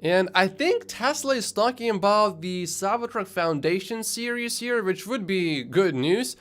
And I think Tesla is talking about the Cybertruck Foundation series here, which would be good news.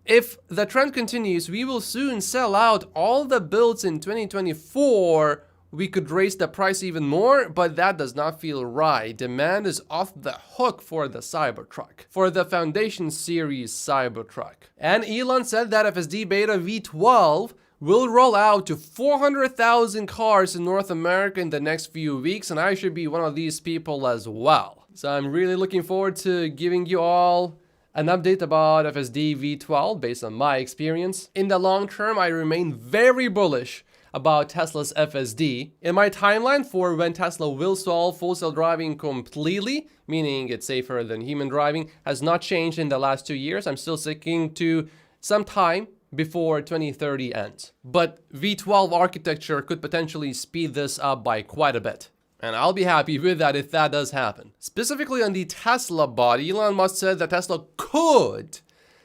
If the trend continues, we will soon sell out all the builds in 2024. We could raise the price even more, but that does not feel right. Demand is off the hook for the Cybertruck, for the Foundation series Cybertruck. And Elon said that FSD Beta V12 will roll out to 400,000 cars in North America in the next few weeks, and I should be one of these people as well. So I'm really looking forward to giving you all an update about FSD V12 based on my experience. In the long term, I remain very bullish about Tesla's FSD. In my timeline for when Tesla will solve full self-driving completely, meaning it's safer than human driving, has not changed in the last 2 years. I'm still sticking to some time before 2030 ends. But V12 architecture could potentially speed this up by quite a bit. And I'll be happy with that if that does happen. Specifically on the Tesla body, Elon Musk said that Tesla could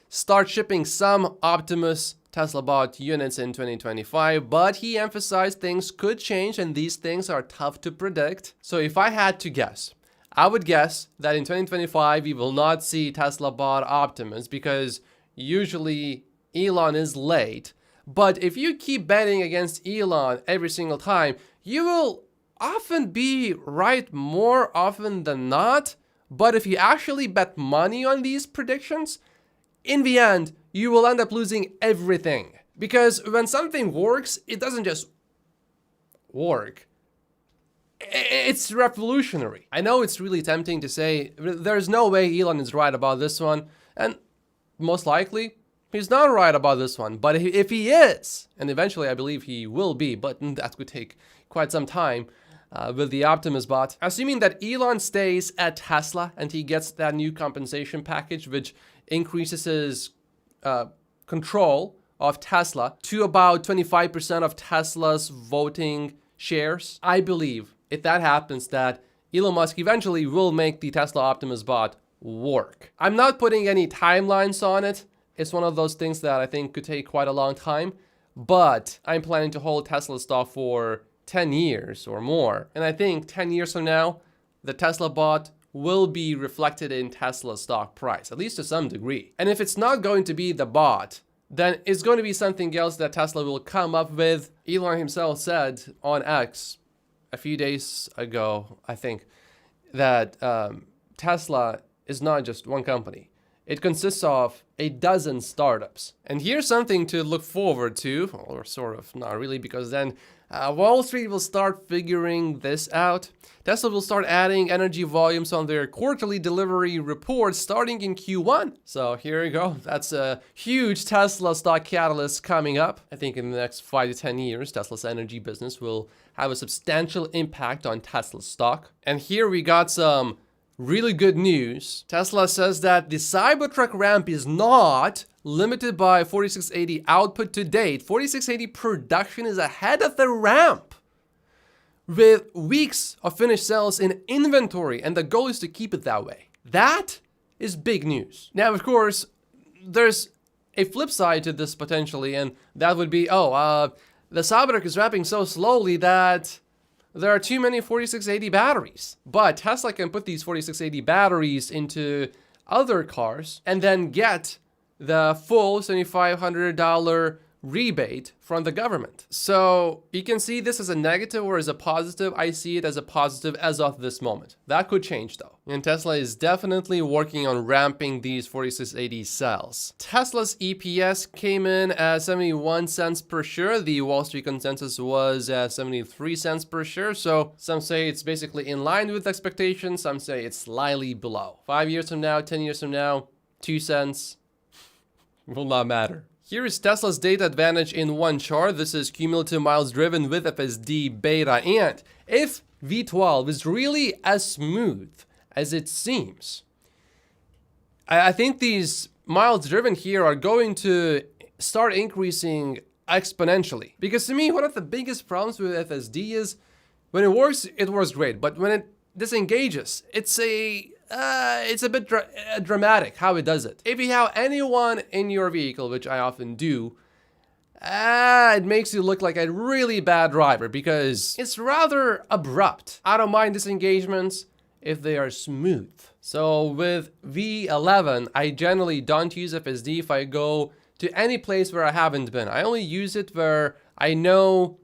start shipping some Optimus Tesla bot units in 2025, but he emphasized things could change and these things are tough to predict. So if I had to guess, I would guess that in 2025 we will not see Tesla bot Optimus because usually Elon is late. But if you keep betting against Elon every single time, you will often be right more often than not. But if you actually bet money on these predictions, in the end, you will end up losing everything. Because when something works, it doesn't just work. It's revolutionary. I know it's really tempting to say there's no way Elon is right about this one, and most likely he's not right about this one. But if he is, and eventually I believe he will be, but that could take quite some time with the Optimus bot. Assuming that Elon stays at Tesla and he gets that new compensation package, which increases his control of Tesla to about 25% of Tesla's voting shares, I believe if that happens that Elon Musk eventually will make the Tesla Optimus bot work. I'm not putting any timelines on it. It's one of those things that I think could take quite a long time, but I'm planning to hold Tesla stock for 10 years or more. And I think 10 years from now, the Tesla bot will be reflected in Tesla's stock price, at least to some degree. And if it's not going to be the bot, then it's going to be something else that Tesla will come up with. Elon himself said on X a few days ago, I think, that Tesla is not just one company. It consists of a dozen startups. And here's something to look forward to, or sort of not really, because then Wall Street will start figuring this out. Tesla will start adding energy volumes on their quarterly delivery reports starting in Q1. So here you go. That's a huge Tesla stock catalyst coming up. I think in the next 5 to 10 years, Tesla's energy business will have a substantial impact on Tesla's stock. And here we got some really good news. Tesla says that the Cybertruck ramp is not limited by 4680 output to date. 4680 production is ahead of the ramp with weeks of finished cells in inventory, and the goal is to keep it that way. That is big news. Now, of course, there's a flip side to this potentially, and that would be, the Cybertruck is ramping so slowly that there are too many 4680 batteries. But Tesla can put these 4680 batteries into other cars and then get the full $7,500 rebate from the government. So you can see this as a negative or as a positive. I see it as a positive as of this moment. That could change though. And Tesla is definitely working on ramping these 4680 cells. Tesla's EPS came in at 71 cents per share. The Wall Street consensus was at 73 cents per share. So some say it's basically in line with expectations. Some say it's slightly below. 5 years from now, 10 years from now, 2 cents will not matter. Here is Tesla's data advantage in one chart. This is cumulative miles driven with FSD beta. And if V12 is really as smooth as it seems, I think these miles driven here are going to start increasing exponentially. Because to me, one of the biggest problems with FSD is when it works great. But when it disengages, it's a bit dramatic how it does it. If you have anyone in your vehicle, which I often do, it makes you look like a really bad driver because it's rather abrupt. I don't mind disengagements if they are smooth. So with V11, I generally don't use FSD if I go to any place where I haven't been. I only use it where I know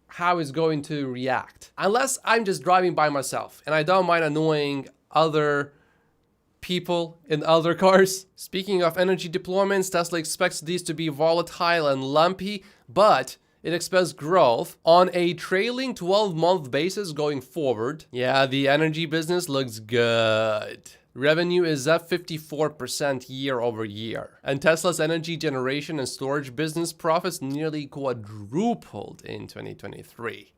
how it's going to react. Unless I'm just driving by myself and I don't mind annoying other people in other cars. Speaking of energy deployments, Tesla expects these to be volatile and lumpy, but it expects growth on a trailing 12-month basis going forward. Yeah, the energy business looks good. Revenue is up 54% year over year. And Tesla's energy generation and storage business profits nearly quadrupled in 2023.